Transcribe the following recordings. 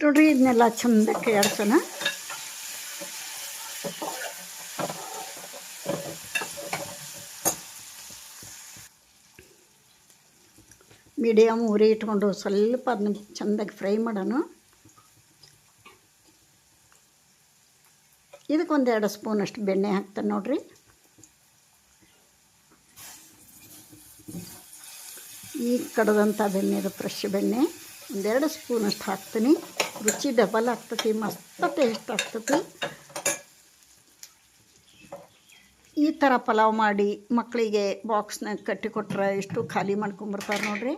ನೋಡಿರಿ ಇದನ್ನೆಲ್ಲ ಚಂದಕ್ಕೆ ಎಡ್ಸೋಣ. ಮೀಡಿಯಮ್ ಉರಿ ಇಟ್ಕೊಂಡು ಸ್ವಲ್ಪ ಅದನ್ನ ಚೆಂದಾಗಿ ಫ್ರೈ ಮಾಡೋಣ. ಇದಕ್ಕೊಂದು 2 ಸ್ಪೂನಷ್ಟು ಬೆಣ್ಣೆ ಹಾಕ್ತಾನೆ ನೋಡಿರಿ. ಈಗ ಕಡ್ದಂಥ ಬೆಣ್ಣೆ, ಫ್ರೆಶ್ ಬೆಣ್ಣೆ 1-2 ಸ್ಪೂನಷ್ಟು ಹಾಕ್ತೀನಿ. ರುಚಿ ಡಬಲ್ ಆಗ್ತತಿ, ಮಸ್ತ್ ಟೇಸ್ಟ್ ಆಗ್ತತಿ. ಈ ಥರ ಪಲಾವ್ ಮಾಡಿ ಮಕ್ಕಳಿಗೆ ಬಾಕ್ಸ್ನಾಗ ಕಟ್ಟಿ ಕೊಟ್ರೆ ಇಷ್ಟು ಖಾಲಿ ಮಾಡ್ಕೊಂಬರ್ತಾರೆ ನೋಡಿರಿ.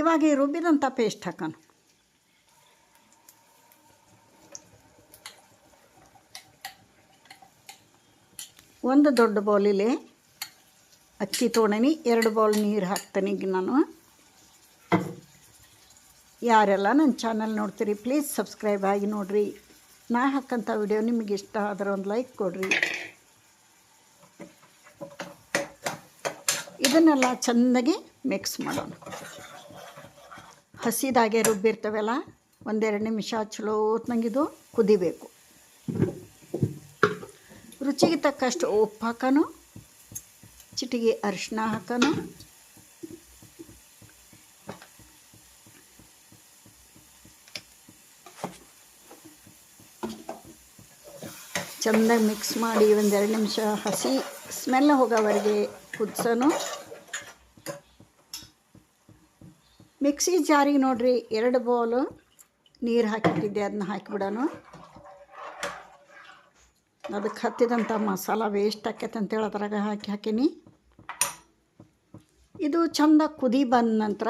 ಇವಾಗ ಈ ರುಬ್ಬಿದಂಥ ಪೇಸ್ಟ್ ಹಾಕೋಣ. ಒಂದು ದೊಡ್ಡ ಬೌಲಿಲೆ ಅಕ್ಕಿ ತೊಗೊಂಡೀನಿ, 2 ಬೌಲ್ ನೀರು ಹಾಕ್ತೀನಿ. ಈಗ ನಾನು ಯಾರೆಲ್ಲ ನನ್ನ ಚಾನಲ್ ನೋಡ್ತೀರಿ ಪ್ಲೀಸ್ ಸಬ್ಸ್ಕ್ರೈಬ್ ಆಗಿ ನೋಡಿರಿ. ನಾ ಹಾಕೋಂಥ ವಿಡಿಯೋ ನಿಮಗೆ ಇಷ್ಟ ಆದರೆ ಒಂದು ಲೈಕ್ ಕೊಡಿರಿ. ಇದನ್ನೆಲ್ಲ ಚೆಂದಾಗಿ ಮಿಕ್ಸ್ ಮಾಡೋಣ. ಹಸಿದಾಗೆ ರುಬ್ಬಿರ್ತವೆಲ್ಲ 1-2 ನಿಮಿಷ ಚಲೋ ಹೊತ್ನಂಗಿದು ಕುದಿಬೇಕು. ರುಚಿಗೆ ತಕ್ಕಷ್ಟು ಉಪ್ಪು ಹಾಕೋಣ, ಚಿಟಿಗೆ ಅರಿಶಿನ ಹಾಕೋಣ, ಚೆಂದಾಗಿ ಮಿಕ್ಸ್ ಮಾಡಿ 1-2 ನಿಮಿಷ ಹಸಿ ಸ್ಮೆಲ್ ಹೋಗೋವರೆಗೆ ಕುದಿಸೋಣ. ಮಿಕ್ಸಿ ಜಾರಿಗೆ ನೋಡಿರಿ 2 ಬೌಲು ನೀರು ಹಾಕಿಟ್ಟಿದ್ದೆ, ಅದನ್ನ ಹಾಕಿಬಿಡೋಣ. ಅದಕ್ಕೆ ಹತ್ತಿದಂಥ ಮಸಾಲ ವೇಸ್ಟ್ ಆಕೈತೆ ಅಂತೇಳಿ ಅದ್ರಾಗ ಹಾಕೀನಿ. ಇದು ಚೆಂದ ಕುದಿ ಬಂದ ನಂತರ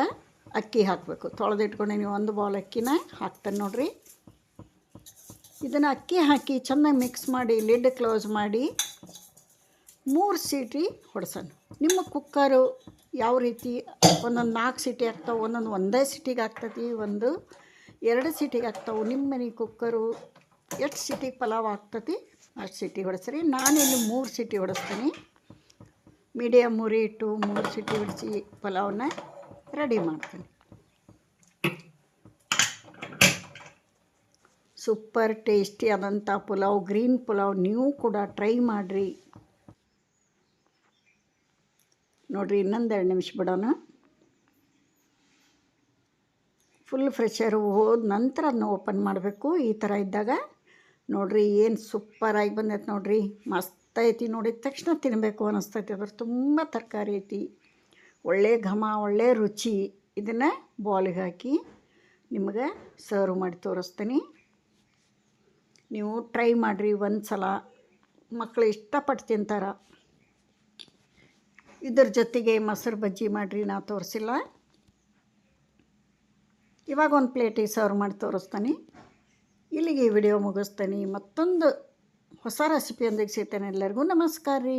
ಅಕ್ಕಿ ಹಾಕಬೇಕು. ತೊಳೆದಿಟ್ಕೊಂಡು ನೀವು 1 ಬೌಲ್ ಅಕ್ಕಿನ ಹಾಕ್ತಾನೆ ನೋಡಿರಿ. ಇದನ್ನು ಅಕ್ಕಿ ಹಾಕಿ ಚೆನ್ನಾಗಿ ಮಿಕ್ಸ್ ಮಾಡಿ ಲಿಡ್ ಕ್ಲೋಸ್ ಮಾಡಿ 3 ಸೀಟಿ ಹೊಡ್ಸೋಣ. ನಿಮ್ಮ ಕುಕ್ಕರು ಯಾವ ರೀತಿ ಒಂದೊಂದು 4 ಸೀಟಿ ಆಗ್ತಾವೆ, ಒಂದೊಂದು 1 ಸೀಟಿಗೆ ಆಗ್ತತಿ, 1-2 ಸೀಟಿಗೆ ಆಗ್ತಾವೆ. ನಿಮ್ಮ ಮನೆ ಕುಕ್ಕರು ಎಷ್ಟು ಸೀಟಿಗೆ ಪಲಾವ್ ಆಗ್ತತಿ ಅಷ್ಟು ಸೀಟಿ ಹೊಡೆಸ್ರಿ. ನಾನಿಲ್ಲಿ 3 ಸೀಟಿ ಹೊಡೆಸ್ತೀನಿ. ಮೀಡಿಯಮ್ ಉರಿ ಇಟ್ಟು 3 ಸೀಟಿ ಹೊಡಿಸಿ ಪಲಾವನ್ನ ರೆಡಿ ಮಾಡ್ತೀನಿ. ಸೂಪರ್ ಟೇಸ್ಟಿ ಆದಂಥ ಪಲಾವ್, ಗ್ರೀನ್ ಪಲಾವ್ ನೀವು ಕೂಡ ಟ್ರೈ ಮಾಡಿರಿ ನೋಡಿರಿ. ಇನ್ನೊಂದು 2 ನಿಮಿಷ ಬಿಡೋಣ. ಫುಲ್ ಫ್ರೆಶರು ಹೋದ ನಂತರ ಅದನ್ನ ಓಪನ್ ಮಾಡಬೇಕು. ಈ ಥರ ಇದ್ದಾಗ ನೋಡಿರಿ ಏನು ಸೂಪರಾಗಿ ಬಂದೈತೆ ನೋಡಿರಿ, ಮಸ್ತ್ ಐತಿ. ನೋಡಿದ ತಕ್ಷಣ ತಿನ್ನಬೇಕು ಅನ್ನಿಸ್ತೈತಿ. ಅದ್ರ ತುಂಬ ತರಕಾರಿ ಐತಿ, ಒಳ್ಳೆ ಘಮ, ಒಳ್ಳೆ ರುಚಿ. ಇದನ್ನು ಬೌಲಿಗೆ ಹಾಕಿ ನಿಮಗೆ ಸರ್ವ್ ಮಾಡಿ ತೋರಿಸ್ತೀನಿ. ನೀವು ಟ್ರೈ ಮಾಡಿರಿ ಒಂದು ಸಲ, ಮಕ್ಕಳು ಇಷ್ಟಪಟ್ಟು ತಿಂತಾರೆ. ಇದ್ರ ಜೊತೆಗೆ ಮೊಸರು ಬಜ್ಜಿ ಮಾಡಿರಿ, ನಾ ತೋರಿಸಿಲ್ಲ. ಇವಾಗ ಒಂದು ಪ್ಲೇಟಿಗೆ ಸರ್ವ್ ಮಾಡಿ ತೋರಿಸ್ತೀನಿ. ಇಲ್ಲಿಗೆ ಈ ವಿಡಿಯೋ ಮುಗಿಸ್ತೀನಿ. ಮತ್ತೊಂದು ಹೊಸ ರೆಸಿಪಿಯೊಂದಿಗೆ ಸಿಗ್ತೇನೆ. ಎಲ್ಲರಿಗೂ ನಮಸ್ಕಾರ ರೀ.